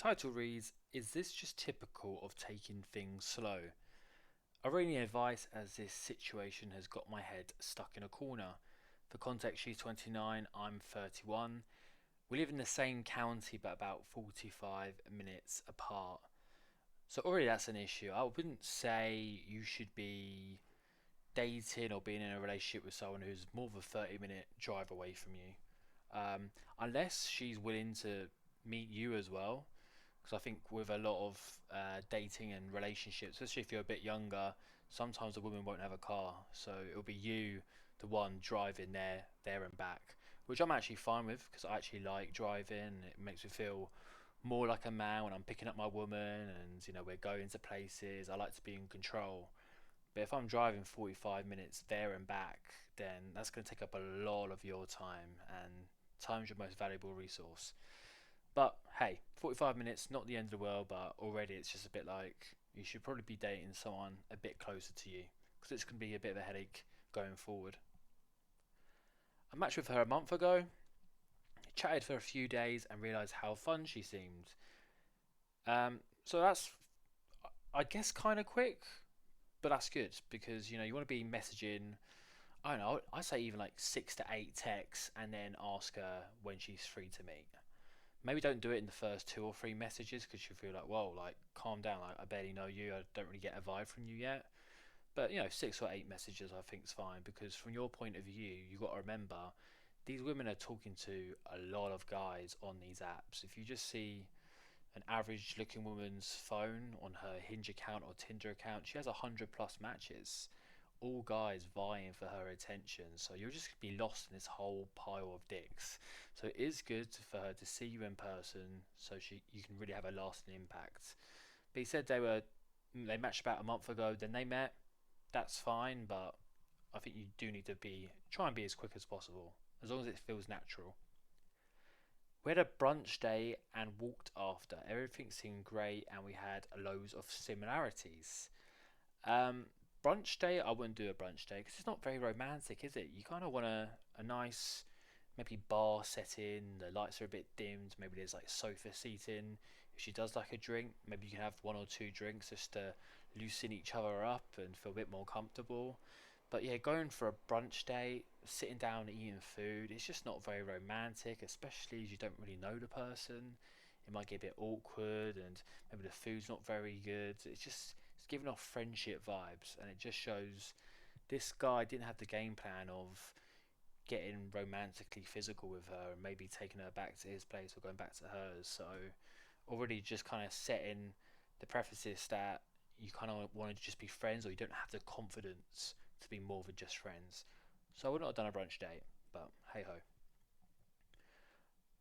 Title reads, "Is this just typical of taking things slow?" I really need advice as this situation has got my head stuck in a corner. For context, she's 29, I'm 31. We live in the same county but about 45 minutes apart. So already that's an issue. I wouldn't say you should be dating or being in a relationship with someone who's more of a 30-minute drive away from you. Unless she's willing to meet you as well. Because I think with a lot of dating and relationships, especially if you're a bit younger, sometimes a woman won't have a car, so it'll be you, the one driving there and back, which I'm actually fine with because I actually like driving. It makes me feel more like a man when I'm picking up my woman, and we're going to places. I like to be in control. But if I'm driving 45 minutes there and back, then that's going to take up a lot of your time, and time's your most valuable resource. But hey, 45 minutes, not the end of the world, but already it's just a bit like you should probably be dating someone a bit closer to you because it's going to be a bit of a headache going forward. I matched with her a month ago, chatted for a few days, and realised how fun she seemed. So that's, I guess, kind of quick, but that's good because you want to be messaging. I don't know. I say even like 6 to 8 texts, and then ask her when she's free to meet. Maybe don't do it in the first two or three messages because you feel like, whoa, like calm down. Like I barely know you. I don't really get a vibe from you yet. But 6 or 8 messages I think is fine because from your point of view, you got to remember these women are talking to a lot of guys on these apps. If you just see an average looking woman's phone on her Hinge account or Tinder account, she has 100 plus matches, all guys vying for her attention. So you'll just be lost in this whole pile of dicks. So it is good for her to see you in person, so you can really have a lasting impact. But he said they matched about a month ago. Then they met. That's fine, but I think you do need to try and be as quick as possible, as long as it feels natural. We had a brunch day and walked after. Everything seemed great, and we had loads of similarities. Um, Brunch day, I wouldn't do a brunch day because it's not very romantic, is it? You kind of want a nice, maybe bar setting. The lights are a bit dimmed. Maybe there's like sofa seating. If she does like a drink, maybe you can have one or two drinks just to loosen each other up and feel a bit more comfortable. But yeah, going for a brunch date, sitting down and eating food, it's just not very romantic, especially as you don't really know the person. It might get a bit awkward, and maybe the food's not very good. It's giving off friendship vibes, and it just shows this guy didn't have the game plan of getting romantically physical with her and maybe taking her back to his place or going back to hers. So already just kind of setting the prefaces that you kind of want to just be friends, or you don't have the confidence to be more than just friends. So I would not have done a brunch date, but hey ho.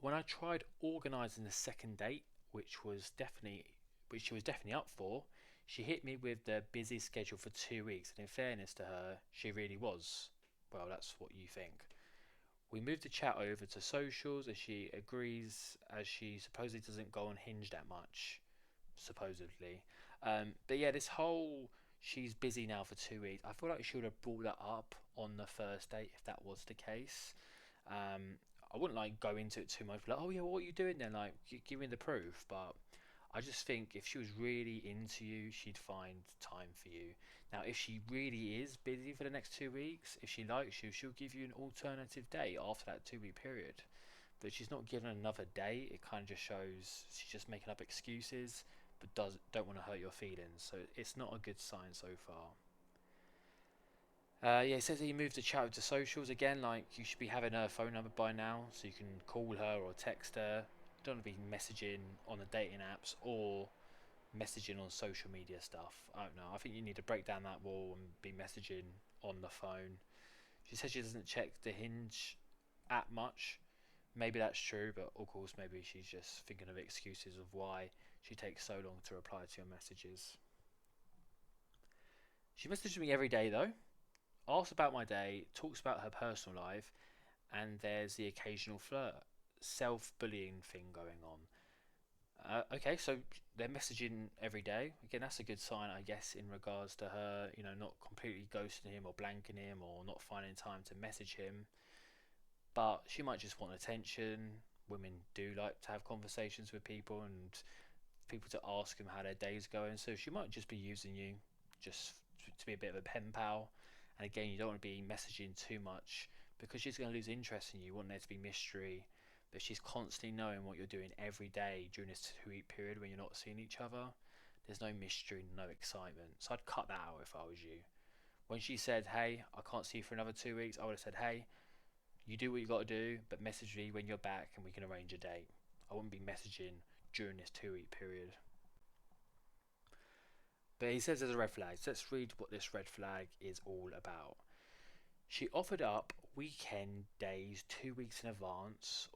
When I tried organising the second date, which was definitely which she was definitely up for, she hit me with the busy schedule for 2 weeks, and in fairness to her, she really was. Well, that's what you think. We moved the chat over to socials, and she agrees as she supposedly doesn't go on Hinge that much. Supposedly. But yeah, this whole she's busy now for 2 weeks. I feel like she would have brought that up on the first date if that was the case. I wouldn't like go into it too much. Like, oh yeah, what are you doing then? Like, give me the proof. But I just think if she was really into you, she'd find time for you. Now, if she really is busy for the next 2 weeks, if she likes you, she'll give you an alternative day after that 2 week period. But she's not given another day. It kind of just shows she's just making up excuses, but don't want to hurt your feelings. So it's not a good sign so far. Yeah, it says he moved the chat to socials again. Like you should be having her phone number by now, so you can call her or text her. You don't want to be messaging on the dating apps or messaging on social media stuff. I don't know. I think you need to break down that wall and be messaging on the phone. She says she doesn't check the Hinge app much. Maybe that's true, but of course, maybe she's just thinking of excuses of why she takes so long to reply to your messages. She messages me every day though, asks about my day, talks about her personal life, and there's the occasional flirt, self-bullying thing going on. Okay, so they're messaging every day. Again, that's a good sign, I guess, in regards to her, not completely ghosting him or blanking him or not finding time to message him. But she might just want attention. Women do like to have conversations with people, and people to ask them how their day's going. So she might just be using you just to be a bit of a pen pal. And again, you don't want to be messaging too much because she's going to lose interest in you. You want there to be mystery, but she's constantly knowing what you're doing every day during this 2 week period when you're not seeing each other. There's no mystery, no excitement. So I'd cut that out if I was you. When she said, hey, I can't see you for another 2 weeks, I would have said, hey, you do what you got to do, but message me when you're back and we can arrange a date. I wouldn't be messaging during this 2 week period. But he says there's a red flag. So let's read what this red flag is all about. She offered up weekend days 2 weeks in advance.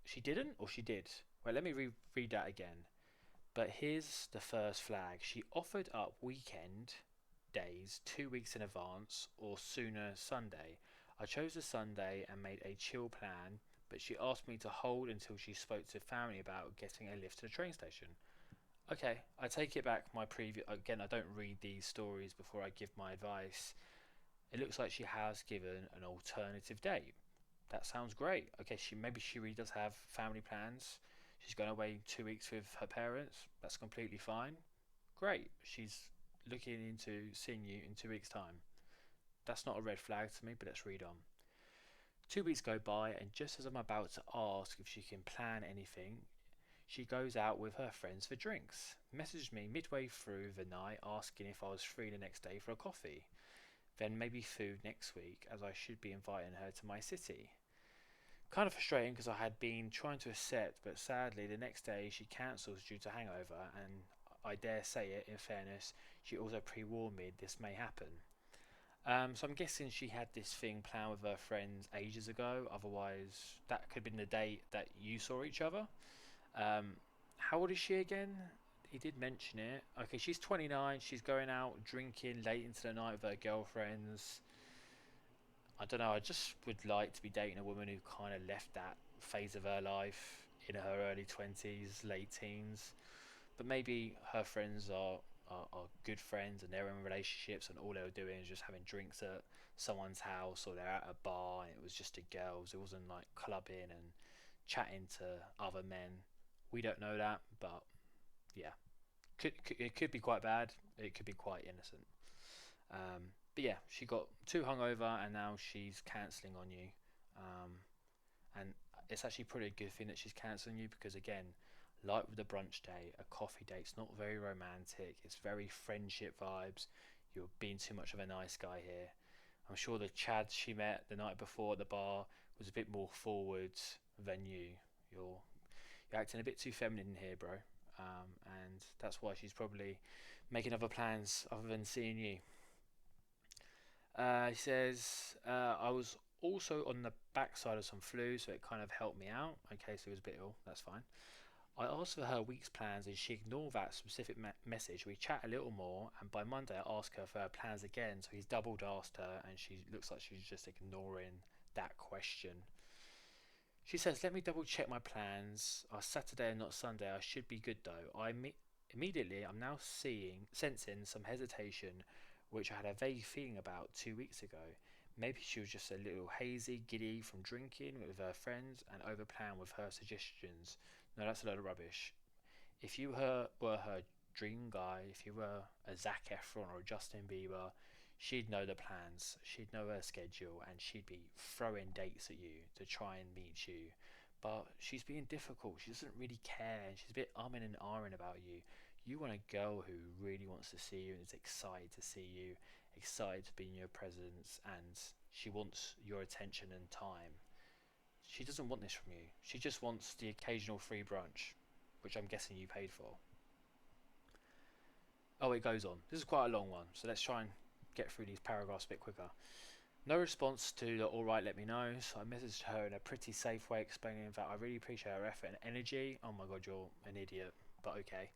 She didn't, or she did? Well, let me read that again. But here's the first flag. She offered up weekend days 2 weeks in advance or sooner Sunday. I chose a Sunday and made a chill plan, but she asked me to hold until she spoke to family about getting a lift to the train station. Okay, I take it back. My previous again, I don't read these stories before I give my advice. It looks like she has given an alternative date. That sounds great. Okay, she really does have family plans. She's going away 2 weeks with her parents. That's completely fine. Great. She's looking into seeing you in 2 weeks' time. That's not a red flag to me, but let's read on. 2 weeks go by, and just as I'm about to ask if she can plan anything, she goes out with her friends for drinks. Messaged me midway through the night asking if I was free the next day for a coffee. Then maybe food next week, as I should be inviting her to my city. Kind of frustrating because I had been trying to accept, but sadly the next day she cancels due to hangover, and I dare say it, in fairness, she also pre-warned me this may happen. So I'm guessing she had this thing planned with her friends ages ago, otherwise that could have been the date that you saw each other. Um, how old is she again? He did mention it. Okay, she's 29, she's going out drinking late into the night with her girlfriends. I don't know, I just would like to be dating a woman who kind of left that phase of her life in her early 20s, late teens. But maybe her friends are good friends and they're in relationships and all they were doing is just having drinks at someone's house or they're at a bar and it was just the girls. It wasn't like clubbing and chatting to other men. We don't know that, but yeah. It could be quite bad, it could be quite innocent. But yeah, she got too hungover and now she's cancelling on you. Um, and it's actually probably a good thing that she's cancelling you because, again, like with the brunch date, a coffee date's not very romantic. It's very friendship vibes. You're being too much of a nice guy here. I'm sure the Chads she met the night before at the bar was a bit more forward than you. You're acting a bit too feminine here, bro. And that's why she's probably making other plans other than seeing you. He says, I was also on the backside of some flu, so it kind of helped me out. Okay, so he was a bit ill, that's fine. I asked for her week's plans and she ignored that specific message. We chat a little more, and by Monday I asked her for her plans again, so he's doubled asked her, and she looks like she's just ignoring that question. She says, let me double check my plans. Are Saturday and not Sunday. I should be good though. Immediately, I'm now sensing some hesitation, which I had a vague feeling about 2 weeks ago. Maybe she was just a little hazy, giddy from drinking with her friends and overplanned with her suggestions. No, that's a load of rubbish. If you were her dream guy, if you were a Zac Efron or a Justin Bieber, she'd know the plans, she'd know her schedule, and she'd be throwing dates at you to try and meet you. But she's being difficult. She doesn't really care, and she's a bit umming and ahhing about you. You want a girl who really wants to see you and is excited to see you, excited to be in your presence, and she wants your attention and time. She doesn't want this from you. She just wants the occasional free brunch, which I'm guessing you paid for. Oh, it goes on. This is quite a long one, so let's try and get through these paragraphs a bit quicker. No response to the alright, let me know, so I messaged her in a pretty safe way explaining that I really appreciate her effort and energy. Oh my god, you're an idiot, but okay.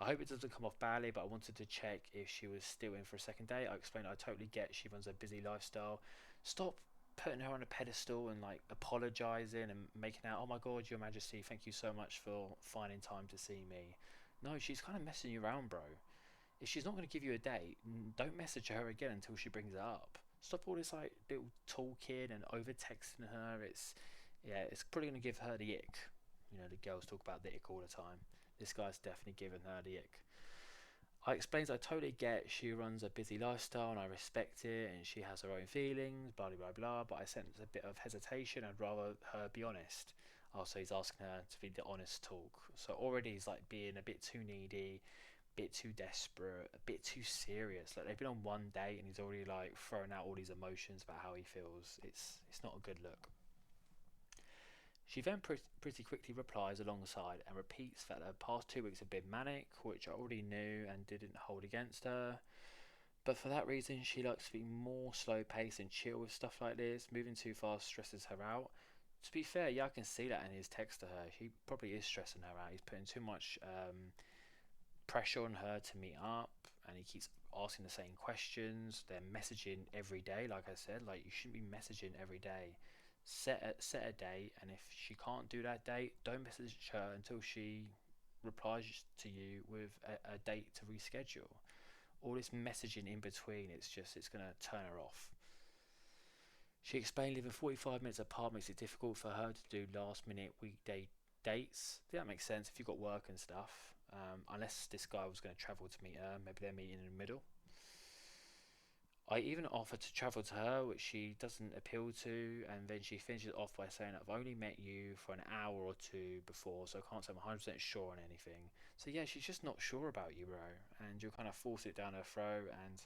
I hope it doesn't come off badly, but I wanted to check if she was still in for a second date. I explained I totally get she runs a busy lifestyle. Stop putting her on a pedestal and like apologizing and making out, oh my god, your majesty, thank you so much for finding time to see me. No, she's kind of messing you around, bro. If she's not going to give you a date, don't message her again until she brings it up. Stop all this like little talking and over texting her. It's probably going to give her the ick. You know, the girls talk about the ick all the time. This guy's definitely given her the ick. I explains I totally get she runs a busy lifestyle and I respect it and she has her own feelings, blah blah blah, but I sense a bit of hesitation. I'd rather her be honest. Also, he's asking her to be the honest talk. So already he's like being a bit too needy, bit too desperate, a bit too serious. Like they've been on one date and he's already like throwing out all these emotions about how he feels. It's not a good look. She then pretty quickly replies alongside and repeats that the past 2 weeks have been manic, which I already knew and didn't hold against her. But for that reason, she likes to be more slow paced and chill with stuff like this. Moving too fast stresses her out. To be fair, yeah, I can see that in his text to her. He probably is stressing her out. He's putting too much pressure on her to meet up, and he keeps asking the same questions. They're messaging every day, like I said. Like you shouldn't be messaging every day. Set a date, and if she can't do that date, don't message her until she replies to you with a date to reschedule. All this messaging in between, it's gonna turn her off. She explained living 45 minutes apart makes it difficult for her to do last minute weekday dates. I think that makes sense if you've got work and stuff. Unless this guy was going to travel to meet her, maybe they're meeting in the middle. I even offered to travel to her, which she doesn't appeal to, and then she finishes off by saying, I've only met you for an hour or two before, so I can't say I'm 100% sure on anything. So yeah, she's just not sure about you, bro, and you'll kind of force it down her throat, and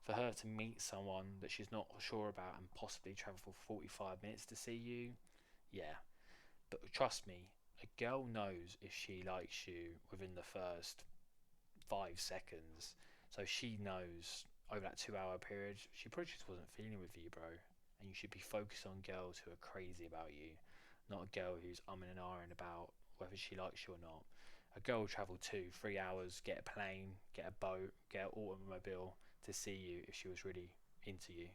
for her to meet someone that she's not sure about and possibly travel for 45 minutes to see you, yeah. But trust me, a girl knows if she likes you within the first 5 seconds. So she knows over that 2 hour period, she probably just wasn't feeling with you, bro. And you should be focused on girls who are crazy about you, not a girl who's umming and ahhing about whether she likes you or not. A girl will travel 2, 3 hours, get a plane, get a boat, get an automobile to see you if she was really into you.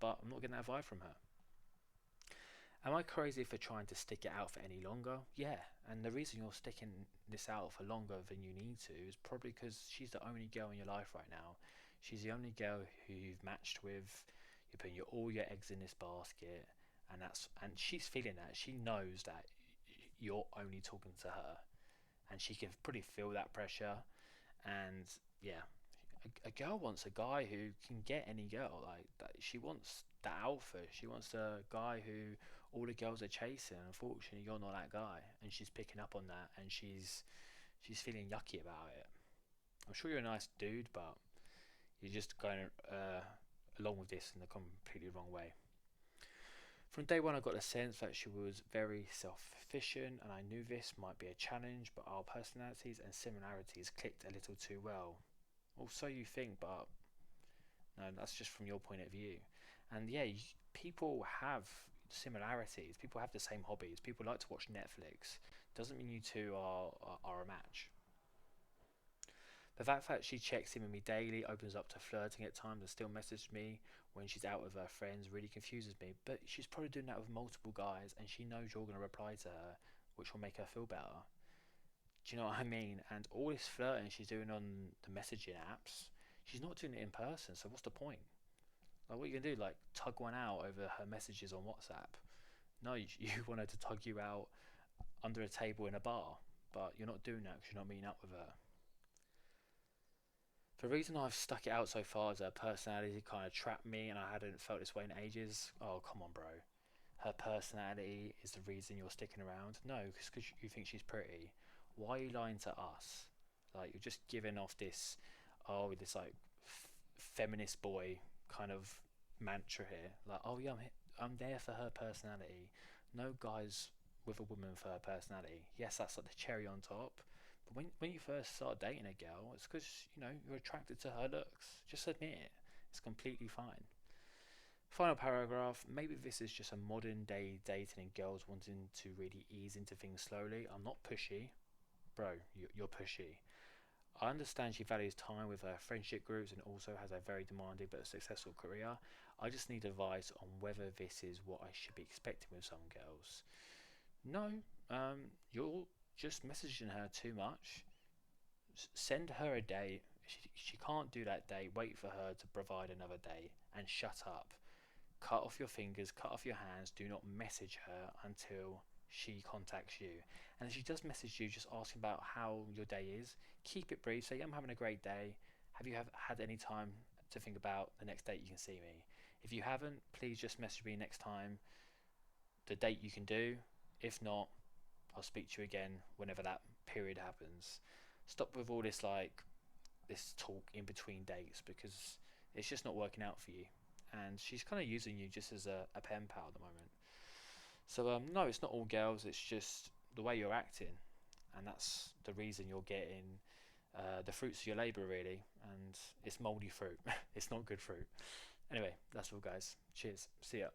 But I'm not getting that vibe from her. Am I crazy for trying to stick it out for any longer? Yeah, and the reason you're sticking this out for longer than you need to is probably because she's the only girl in your life right now. She's the only girl who you've matched with. You're putting all your eggs in this basket, and she's feeling that. She knows that you're only talking to her, and she can pretty feel that pressure. And yeah, a girl wants a guy who can get any girl like that. She wants that alpha. She wants a guy who all the girls are chasing. Unfortunately, you're not that guy, and she's picking up on that, and she's feeling yucky about it. I'm sure you're a nice dude, but you're just going along with this in the completely wrong way. From day one, I got the sense that she was very self-sufficient, and I knew this might be a challenge, but our personalities and similarities clicked a little too well. Well, so you think, but no, that's just from your point of view. And yeah, people have similarities. People have the same hobbies. People like to watch Netflix. Doesn't mean you two are a match. The fact that she checks in with me daily, opens up to flirting at times, and still messages me when she's out with her friends really confuses me. But she's probably doing that with multiple guys, and she knows you're going to reply to her, which will make her feel better. Do you know what I mean? And all this flirting she's doing on the messaging apps, she's not doing it in person. So what's the point? Like, what are you gonna do? Like, tug one out over her messages on WhatsApp? No, you want her to tug you out under a table in a bar, but you're not doing that because you're not meeting up with her. The reason I've stuck it out so far is her personality kind of trapped me, and I hadn't felt this way in ages. Oh, come on, bro. Her personality is the reason you're sticking around? No, because you think she's pretty. Why are you lying to us? Like, you're just giving off this, oh, this like feminist boy kind of mantra here. Like, oh yeah, I'm there for her personality. No guys with a woman for her personality. Yes, that's like the cherry on top. But when you first start dating a girl, it's because you're attracted to her looks. Just admit it. It's completely fine. Final paragraph. Maybe this is just a modern day dating and girls wanting to really ease into things slowly. I'm not pushy, bro. You're pushy. I understand she values time with her friendship groups and also has a very demanding but successful career. I just need advice on whether this is what I should be expecting with some girls. No, you're just messaging her too much. Send her a date. She can't do that date. Wait for her to provide another date and shut up. Cut off your fingers, cut off your hands. Do not message her until she contacts you. And if she does message you just asking about how your day is, keep it brief. Say, I'm having a great day. Have you had any time to think about the next date you can see me? If you haven't, please just message me next time the date you can do. If not, I'll speak to you again whenever that period happens. Stop with all this this talk in between dates, because it's just not working out for you. And she's kind of using you just as a pen pal at the moment. So no, it's not all girls. It's just the way you're acting, and that's the reason you're getting the fruits of your labour, really. And it's mouldy fruit. It's not good fruit. Anyway, that's all, guys. Cheers. See ya.